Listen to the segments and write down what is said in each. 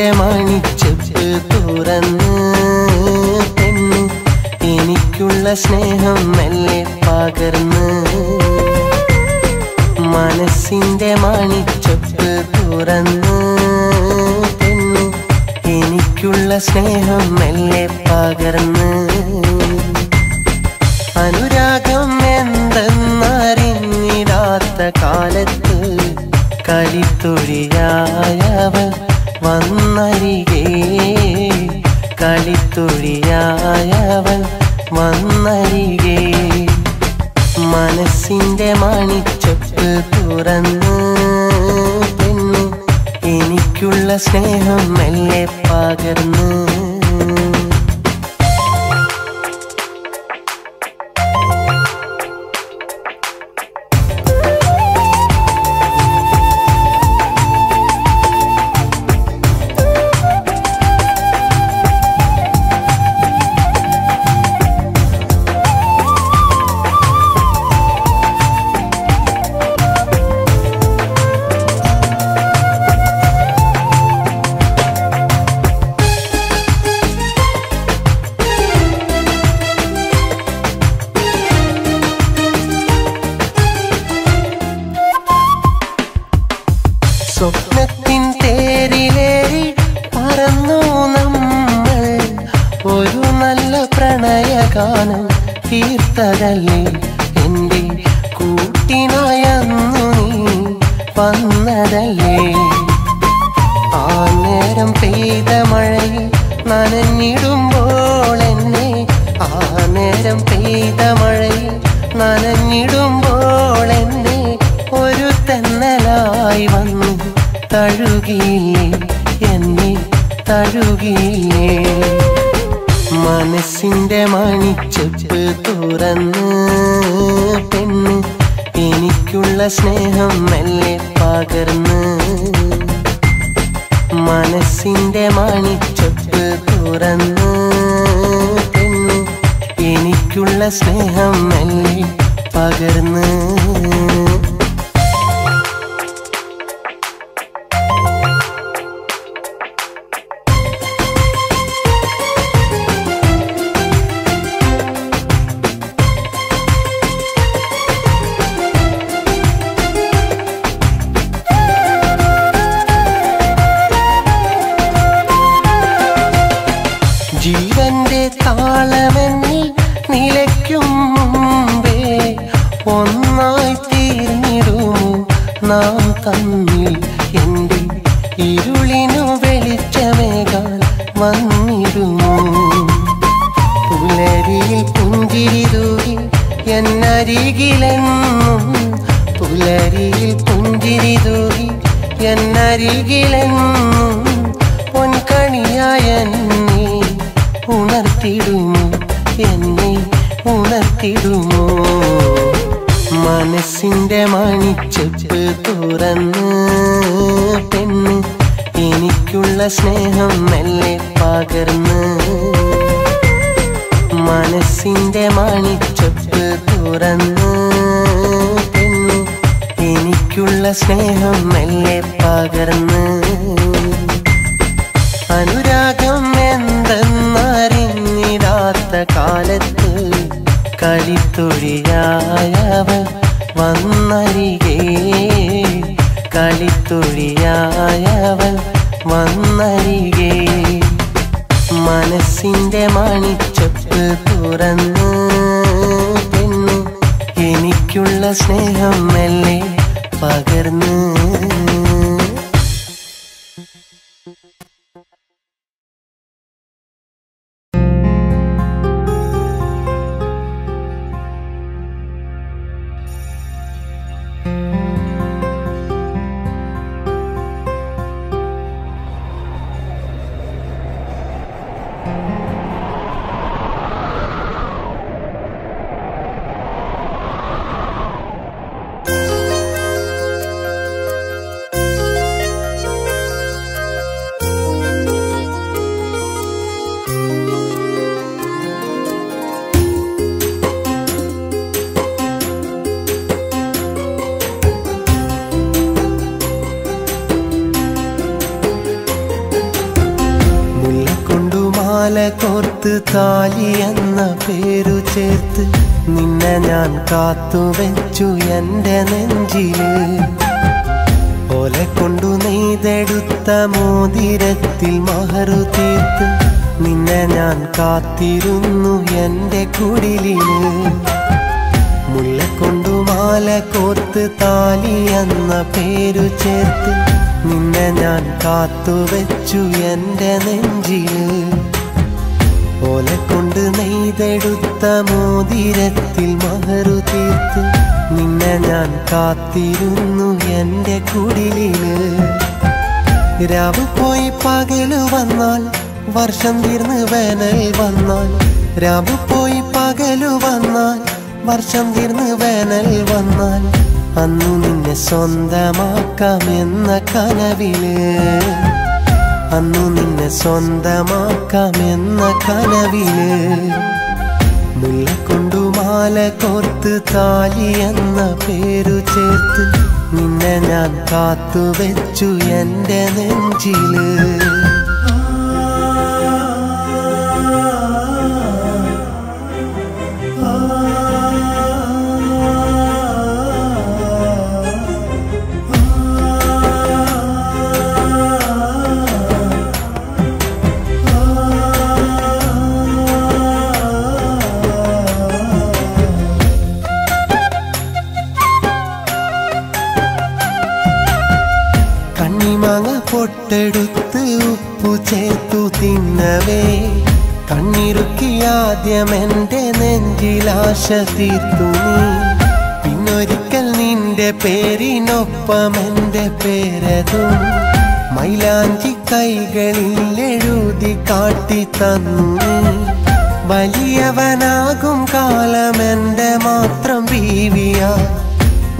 മനസ്സിന്റെ മണിച്ചെപ്പ് തുറന്ന് പെണ്ണ് എനിക്കുള്ള സ്നേഹം മെല്ലെ പകർന്ന് മനസ്സിന്റെ മണിച്ചെപ്പ് തുറന്ന് പെണ്ണ് എനിക്കുള്ള സ്നേഹം മെല്ലെ പകർന്ന് അനുരാഗം എന്തെന്നറിഞ്ഞിടാത്ത കാലത്ത് കളിത്തൊഴിയായവൾ വന്നരികെ കളിത്തൊഴിയായവൾ വന്നരികെ മനസ്സിന്റെ മണിച്ചെപ്പ് തുറന്ന് പെണ്ണ് എനിക്കുള്ള സ്നേഹം മെല്ലെ പകർന്ന് സ്വപ്നത്തിൻ തേരിലേറി പറന്നു നമ്മൾ ഒരു നല്ല പ്രണയഗാനം തീർത്തതല്ലേ എൻ്റെ കൂട്ടിനായന്നു നീ വന്നതല്ലേ ആ നേരം പെയ്ത മഴയിൽ നനഞ്ഞിടുമ്പോൾ എന്നെ ആ നേരം പെയ്ത മഴയിൽ നനഞ്ഞിടുമ്പോൾ എന്നെ ഒരു തെന്നലായി വന്നു തഴുകിയില്ലേ എന്നെ തഴുകിയില്ലേ മനസ്സിന്റെ മണിച്ചെപ്പ് തുറന്ന് പെണ്ണ് എനിക്കുള്ള സ്നേഹം മെല്ലെ പകർന്ന് മനസ്സിന്റെ മണിച്ചെപ്പ് തുറന്ന് പെണ്ണ് എനിക്കുള്ള സ്നേഹം മെല്ലെ പകർന്ന് ജീവന്റെ താളമെന്നിൽ നിലയ്ക്കും മുമ്പേ ഒന്നായി തീർന്നിടുമോ നാം തമ്മിൽ എൻ്റെ ഇരുളിനു വെളിച്ചമേകാൻ വന്നിടുമോ പുലരിയിൽ പുഞ്ചിരി തൂകി എന്നരികിലെന്നും പുലരിയിൽ പുഞ്ചിരി തൂകി എന്നരികിലെന്നും പൊൻകണിയായ ഉണർത്തിടുമോ എന്നെ ഉണർത്തിടുമോ മനസ്സിന്റെ മണിച്ചെപ്പ് തുറന്ന് പെണ്ണ് എനിക്കുള്ള സ്നേഹം മെല്ലെ പകർന്ന് മനസ്സിന്റെ മണിച്ചെപ്പ് തുറന്ന് പെണ്ണ് എനിക്കുള്ള സ്നേഹം മെല്ലെ പകർന്ന് അനുരാഗം എന്തെന്നറിഞ്ഞിടാത്ത കാലത്ത് കളിത്തൊഴിയായവൾ വന്നരികെ കളിത്തൊഴിയായവൾ വന്നരികെ മനസ്സിന്റെ മണിച്ചെപ്പ് തുറന്ന് പെണ്ണ് എനിക്കുള്ള സ്നേഹം മെല്ലെ പകർന്ന് മാല കോർത്ത് താലി എന്ന പേരു ചേർത്ത് നിന്നെ ഞാൻ കാത്തുവെച്ചു എൻ്റെ നെഞ്ചില്. ഓല കൊണ്ടു നെയ്തെടുത്ത മോതിരത്തിൽ മഹറു തീർത്ത് നിന്നെ ഞാൻ കാത്തിരുന്നു എൻ്റെ കുടിലില്. മുല്ല കൊണ്ടു മാല കോർത്ത് താലി എന്ന പേരു ചേർത്ത് നിന്നെ ഞാൻ കാത്തുവെച്ചു എൻ്റെ നെഞ്ചില്. ഓല കൊണ്ട് നെയ്തെടുത്ത മോതിരത്തിൽ മഹറു തീർത്ത് നിന്നെ ഞാൻ കാത്തിരുന്നു എൻ്റെ കുടിലില്. രാവ് പോയി പകല് വന്നാൽ വർഷം തീർന്ന് വേനൽ വന്നാൽ, രാവ് പോയി പകല് വന്നാൽ വർഷം തീർന്ന് വേനൽ വന്നാൽ അന്നു നിന്നെ സ്വന്തമാക്കാമെന്ന കനവില്, അന്നു നിന്നെ സ്വന്തമാക്കാമെന്ന കനവില്. മുല്ല കൊണ്ടു മാല കോർത്ത് താലി എന്ന പേരു ചേർത്ത് നിന്നെ ഞാൻ കാത്തുവെച്ചു എൻ്റെ നെഞ്ചില്. കണ്ണിമാങ്ങ പൊട്ടെടുത്ത് ഉപ്പു ചേർത്തു തിന്നവേ കണ്ണിറുക്കി ആദ്യം എൻ്റെ നെഞ്ചിലാശ തീർത്തു നീ. പിന്നൊരിക്കൽ നിന്റെ പേരിനൊപ്പം എൻ്റെ പേരതും മൈലാഞ്ചി കൈകളിൽ എഴുതി കാട്ടി തന്നു നീ. വലിയവനാകും കാലം എൻ്റെ മാത്രം ബീവിയാ,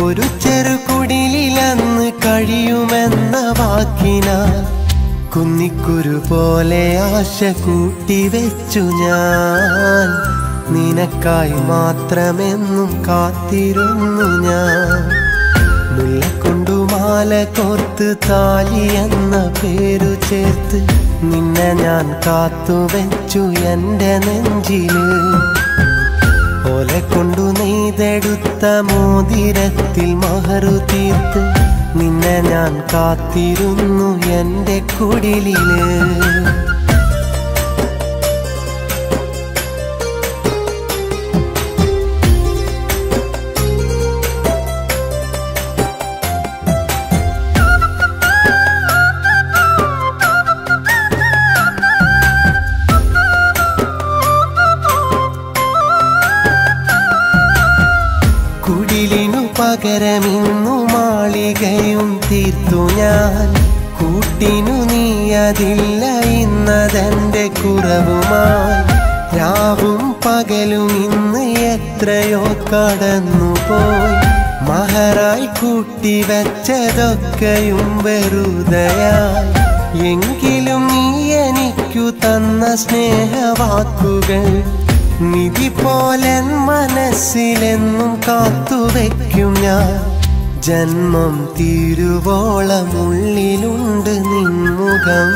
ഒരു ചെറുകുടിലന്ന് കഴിയുമെന്ന വാക്കിനാൽ കുന്നിക്കുരു പോലെ ആശ കൂട്ടിവെച്ചു ഞാൻ. നിനക്കായി മാത്രമെന്നും കാത്തിരുന്നു ഞാൻ. മുല്ല കൊണ്ടു മാല കോർത്ത് താലി എന്ന പേരു ചേർത്ത് നിന്നെ ഞാൻ കാത്തുവെച്ചു എൻ്റെ നെഞ്ചില്. ഓല കൊണ്ടു നെയ്തെടുത്ത മോതിരത്തിൽ മഹറു തീർത്ത് നിന്നെ ഞാൻ കാത്തിരുന്നു എൻ്റെ കുടിലില്. കുടിലിനു പകരമിന്നു മാളികയും തീർത്തു ഞാൻ. കൂട്ടിനു നീ അതില്ല ഇന്നതെൻ്റെ കുറവുമായി. രാവും പകലും ഇന്ന് എത്രയോ കടന്നുപോയി. മഹറായി കൂട്ടിവെച്ചതൊക്കെയും വെറുതെയായി. എങ്കിലും നീ എനിക്കു തന്ന സ്നേഹവാക്കുകൾ നിധി പോലെ മനസ്സിലെന്നും കാത്തുവെക്കും ഞാൻ. ജന്മം തീരുവോളം ഉള്ളിലുണ്ട് നിൻമുഖം,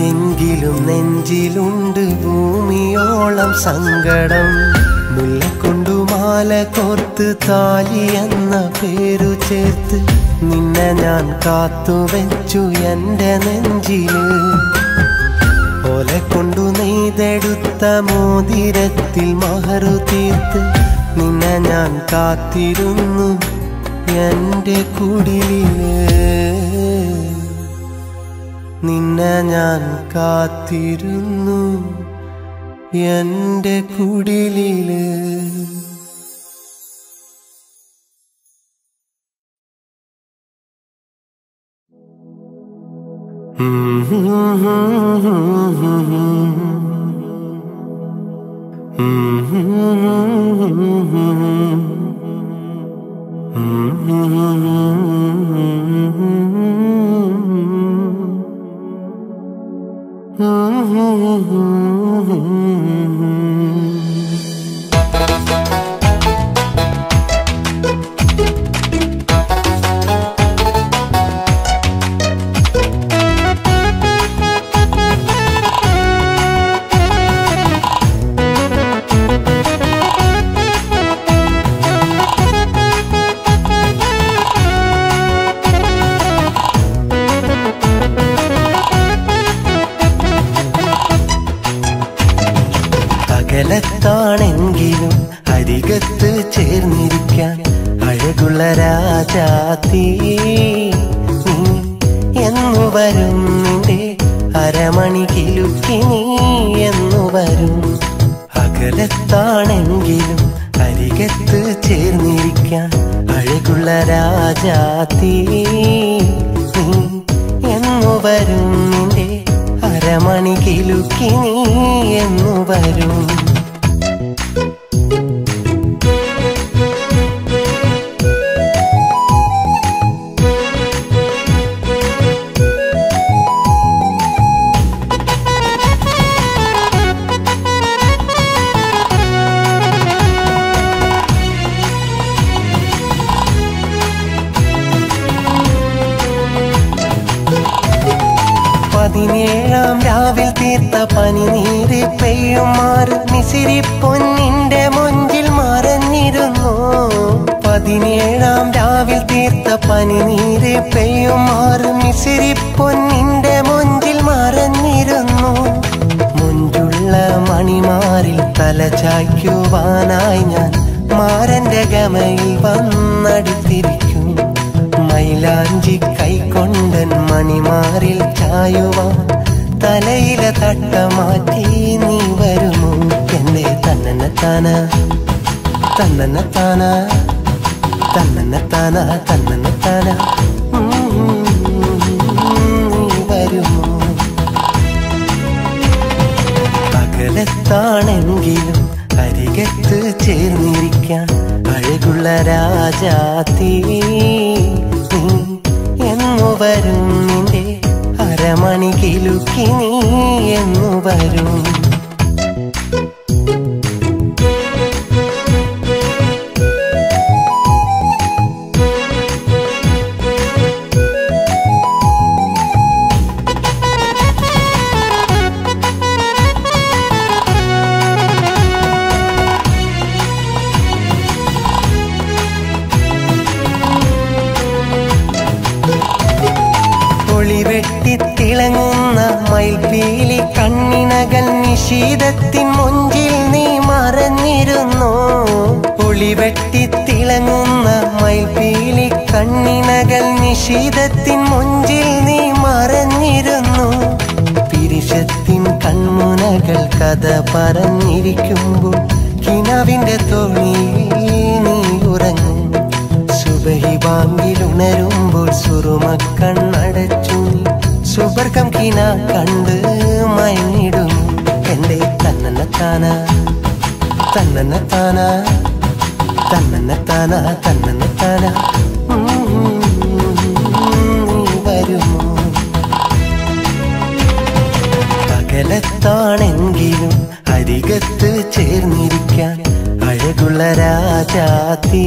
എങ്കിലും നെഞ്ചിലുണ്ട് ഭൂമിയോളം സങ്കടം. മുല്ല കൊണ്ടു മാല കോർത്ത് താലി എന്ന പേരു ചേർത്ത് നിന്നെ ഞാൻ കാത്തുവെച്ചു എൻ്റെ നെഞ്ചില്. ഓല കൊണ്ടു നെയ്തെടുത്ത മോതിരത്തിൽ മഹറു തീർത്ത് നിന്നെ ഞാൻ കാത്തിരുന്നു എൻ്റെ കുടിലില്. നിന്നെ ഞാൻ കാത്തിരുന്നു എൻ്റെ കുടിലില്. അകലത്താണെങ്കിലും അരികത്ത് ചേർന്നിരിക്കാൻ അഴകുള്ള രാജാത്തീ നീ എന്നു വരും നിന്റെ അരമണി കിലുക്കി നീ എന്നു വരും അകലത്താണെങ്കിലും അരികത്ത് ചേർന്നിരിക്കാൻ അഴകുള്ള രാജാത്തീ നീ എന്നു വരും നിന്റെ അരമണി കിലുക്കി നീ എന്നു വരും പതിനേഴാം രാവിൽ തീർത്ത പനിനീര് പെയ്യുമാറ് മിസിരി പൊന്നിന്റെ മൊഞ്ചിൽ മറഞ്ഞിരുന്നു പതിനേഴാം രാവിൽ തീർത്ത പനിനീര് പെയ്യുമാറ് മിസിരി പൊന്നിന്റെ മൊഞ്ചിൽ മറഞ്ഞിരുന്നു മുഞ്ചുള്ള മണിമാറിൽ തല ചായ്ക്കുവാനായി ഞാൻ മാരന്റെ ഗമയിൽ വന്നടുത്തിരിക്കും മൈലാഞ്ചി കൈക്കൊണ്ടൻ മണിമാറിൽ ചായുവാൻ തലയിലെ തട്ട മാറ്റി നീ വരുമോ എന്റെ തന്നനത്താന തന്നനത്താന തന്നനത്താന തന്നനത്താന നീ വരുമോ അകലത്താണെങ്കിലും അരികത്ത് ചേർന്നിരിക്കാൻ അഴകുള്ള രാജാത്തീ നീ എന്നു വരും നിന്റെ അരമണി കിലുക്കി നീ എന്നു വരും വെട്ടിത്തിളങ്ങുന്ന മയിൽപീലി കണ്ണിനകൾ നിശീതത്തിൻ മൊഞ്ചിൽ നീ മറഞ്ഞിരുന്നു ഒളിവെട്ടിത്തിളങ്ങുന്ന മയിൽപീലി കണ്ണിനകൾ നിശീതത്തിൻ മൊഞ്ചിൽ നീ മറഞ്ഞിരുന്നു പിരിശത്തിൻ കൺമുനകൾ കഥ പറഞ്ഞിരിക്കുമ്പോൾ കിനാവിന്റെ തോണിയിൽ നീ ഉറങ്ങും സുബഹി ബാങ്കിലുണരുമ്പോൾ സുറുമക്കണ്ണടച്ചു സുബർക്കം കിന കണ്ട് മയങ്ങിടും എന്റെ തന്നനത്താന തന്നനത്താന തന്നനത്താന തന്നനത്താന നീ വരുമോ അകലത്താണെങ്കിലും അരികത്ത് ചേർന്നിരിക്കാൻ അഴകുള്ള രാജാത്തീ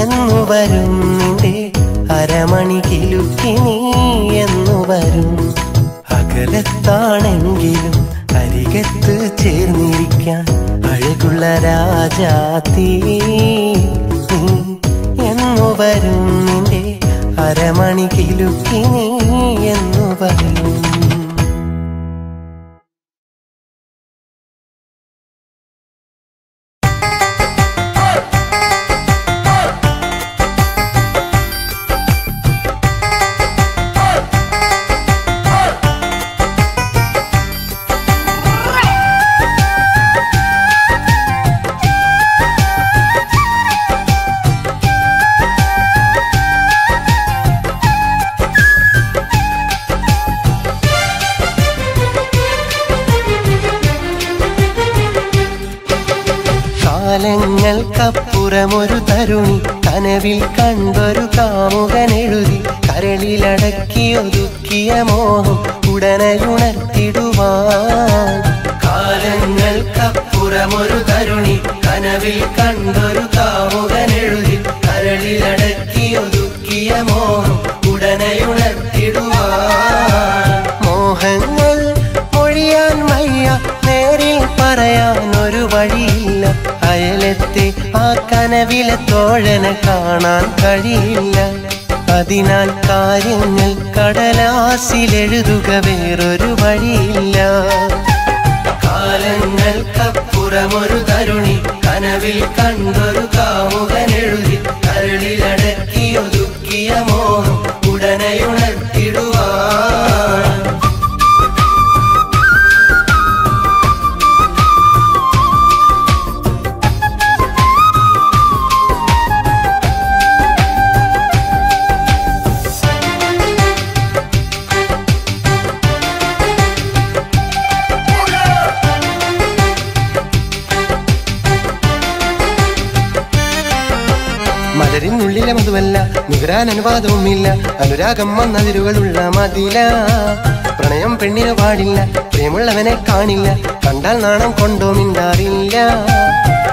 എന്നു വരും നിന്റെ അരമണി കിലുക്കി നീ എന്നു വരും അകലത്താണെങ്കിലും അരികത്ത് ചേർന്നിരിക്കാൻ അഴകുള്ള രാജാത്തീ നീ എന്നു വരും നിന്റെ അരമണി കിലുക്കി നീ എന്നു വരും കാലങ്ങൾക്കപ്പുറമൊരു തരുണി കനവിൽ കണ്ടൊരു കാമുകനെഴുതി കരളിലടക്കിയൊതുക്കിയ മോഹം ഉടനെയുണർത്തിടുവാൻ കാലങ്ങൾക്കപ്പുറമൊരു തരുണി കനവിൽ കണ്ടൊരു കാമുകനെഴുതി കരളിലടക്കിയൊതുക്കിയ മോഹം ഉടനെയുണർത്തിടുവാൻ മോഹങ്ങൾ മൊഴിയാൻ വയ്യ നേരിൽ പറയാൻ ഒരു വഴിയില്ല അയലത്തെ ആ കനവിലെ തോഴനെ കാണാൻ കഴിയില്ല അതിനാൽ കാര്യങ്ങൾ കടലാസിലെഴുതുക വേറൊരു വഴിയില്ല കപ്പുറമൊരു തരുണി കനവിൽ കണ്ടൊരു കാമുകനെഴുതി കരളിലടക്കിയൊതുക്കിയ മോഹം ഉടനെയുണർത്തിടുവാൻ. മലരിനുള്ളിലെ മധുവല്ല നുകരാൻ അനുവാദവുമില്ല അനുരാഗം വന്നതിരുകളുള്ള മതില. പ്രണയം പെണ്ണിന് പാടില്ല പ്രേമുള്ളവനെ കാണില്ല കണ്ടാൽ നാണം കൊണ്ടോ മിണ്ടാറില്ല.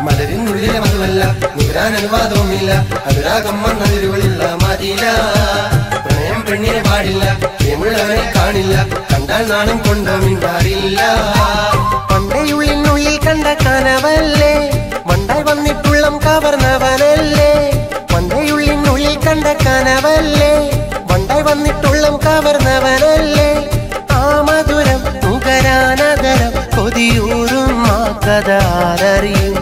മലരിനുള്ളിലെ മധുവല്ല നുകരാൻ അനുവാദവുമില്ല അനുരാഗം വന്നതിരുകളുള്ള മതില. പ്രണയം പെണ്ണിന് പാടില്ല പ്രേമുള്ളവനെ കാണില്ല കണ്ടാൽ നാണം കൊണ്ടോ മിണ്ടാറില്ല. പണ്ടയുള്ളിനുള്ളിൽ കണ്ട കനവല്ലേ വണ്ടായി വന്നിട്ടുള്ളം കവർന്നവനല്ലേ. പണ്ടയുള്ളിനുള്ളിൽ കണ്ട കനവല്ലേ വണ്ടായി വന്നിട്ടുള്ളം കവർന്നവനല്ലേ. ആ മധുരം നുകരാനതരം കൊതിയൂറും ആ കഥ ആരറിയും.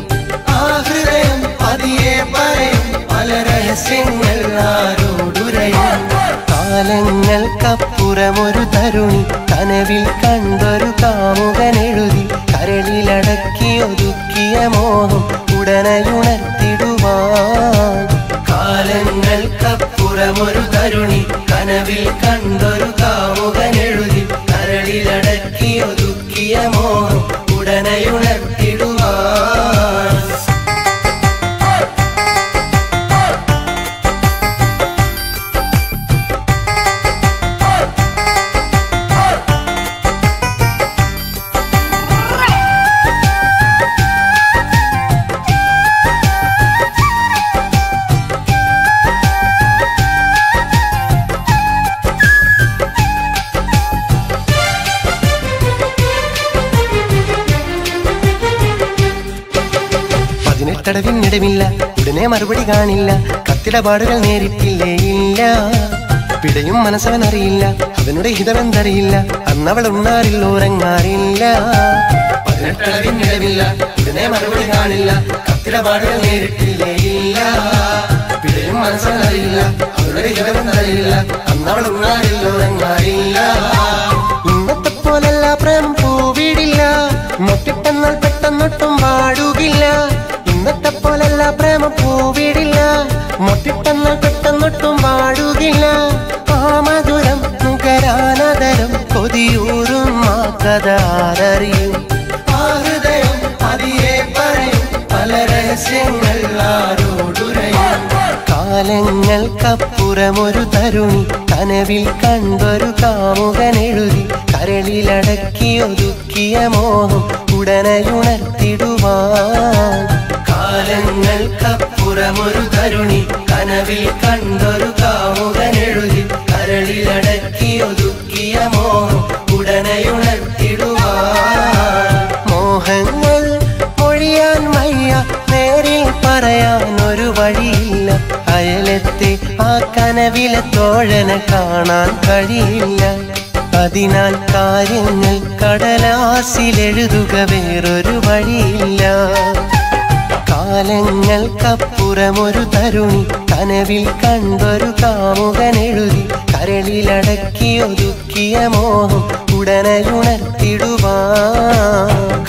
ആ ഹൃദയം പതിയെ പറയും പല രഹസ്യങ്ങൾ ആരോടുരയും. കാലങ്ങൾക്കപ്പുറമൊരു തരുണി കനവിൽ കണ്ടൊരു കാമുകനെഴുതി കരളിലടക്കിയൊതുക്കിയ മോഹം ഉടനെയുണർത്തിടുവാൻ. കാലങ്ങൾക്കപ്പുറമൊരു തരുണി കനവിൽ കണ്ടൊരു കാമുകനെഴുതി കരളിലടക്കിയൊതുക്കിയ മോഹം ഉടനെയുണർത്തിടുവാൻ. തടവിനിടമില്ല ഉടനെ മറുപടി കാണില്ല കത്തിടപാടുകൾ നേരിട്ടില്ലേ ഇല്ല. പിടയും മനസ്സവനറിയില്ല അവനുടെ ഹിതമെന്തറിയില്ല അന്നവൾ ഉണ്ണാറില്ല ഉറങ്ങാറില്ല. 18 അളവിനിടമില്ല ഉടനെ മറുപടി കാണില്ല കത്തിടപാടുകൾ നേരിട്ടില്ലേ ഇല്ല. പിടയും മനസ്സവനറിയില്ല അവനുടെ ഹിതമെന്തറിയില്ല അന്നവൾ ഉണ്ണാറില്ല ഉറങ്ങാറില്ല. ഇന്നത്തെ പോലല്ല പ്രേമം പൂവിടില്ല മൊട്ടിട്ടെന്നാൽ പെട്ടെന്നൊട്ടും പാടുകില്ല. ഇന്നത്തെ പോലല്ല പ്രേമം പൂവിടില്ല മൊട്ടിട്ടെന്നാൽ പെട്ടെന്നൊട്ടും പാടുകില്ല. ആ മധുരം നുകരാനതരം കൊതിയൂറും ആ കഥ ആരറിയും. ആ ഹൃദയം പതിയെ പറയും പല രഹസ്യങ്ങൾ ആരോടുരയും. കാലങ്ങൾക്കപ്പുറമൊരു തരുണി കനവിൽ കണ്ടൊരു കാമുകനെഴുതി കരളിലടക്കിയൊതുക്കിയ മോഹം ഉടനെയുണർത്തിടുവാൻ. കാലങ്ങൾക്കപ്പുറമൊരു തരുണി കനവിൽ കണ്ടൊരു കാമുകനെഴുതി കരളിലടക്കിയൊതുക്കിയ മോഹം ഉടനെയുണർത്തിടുവാൻ. മോഹങ്ങൾ മൊഴിയാൻ വയ്യ നേരിൽ പറയാൻ ഒരു വഴിയില്ല. അയലത്തെ ആ കനവിലെ തോഴനെ കാണാൻ കഴിയില്ല. അതിനാൽ കാര്യങ്ങൾ കടലാസിലെഴുതുക വേറൊരു വഴിയില്ല. കാലങ്ങൾക്കപ്പുറമൊരു തരുണി കനവിൽ കണ്ടൊരു കാമുകനെഴുതി കരളിലടക്കിയൊതുക്കിയ മോഹം ഉടനെയുണർത്തിടുവാൻ.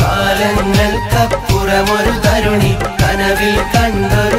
കാലങ്ങൾക്കപ്പുറമൊരു തരുണി കനവിൽ കണ്ടൊരു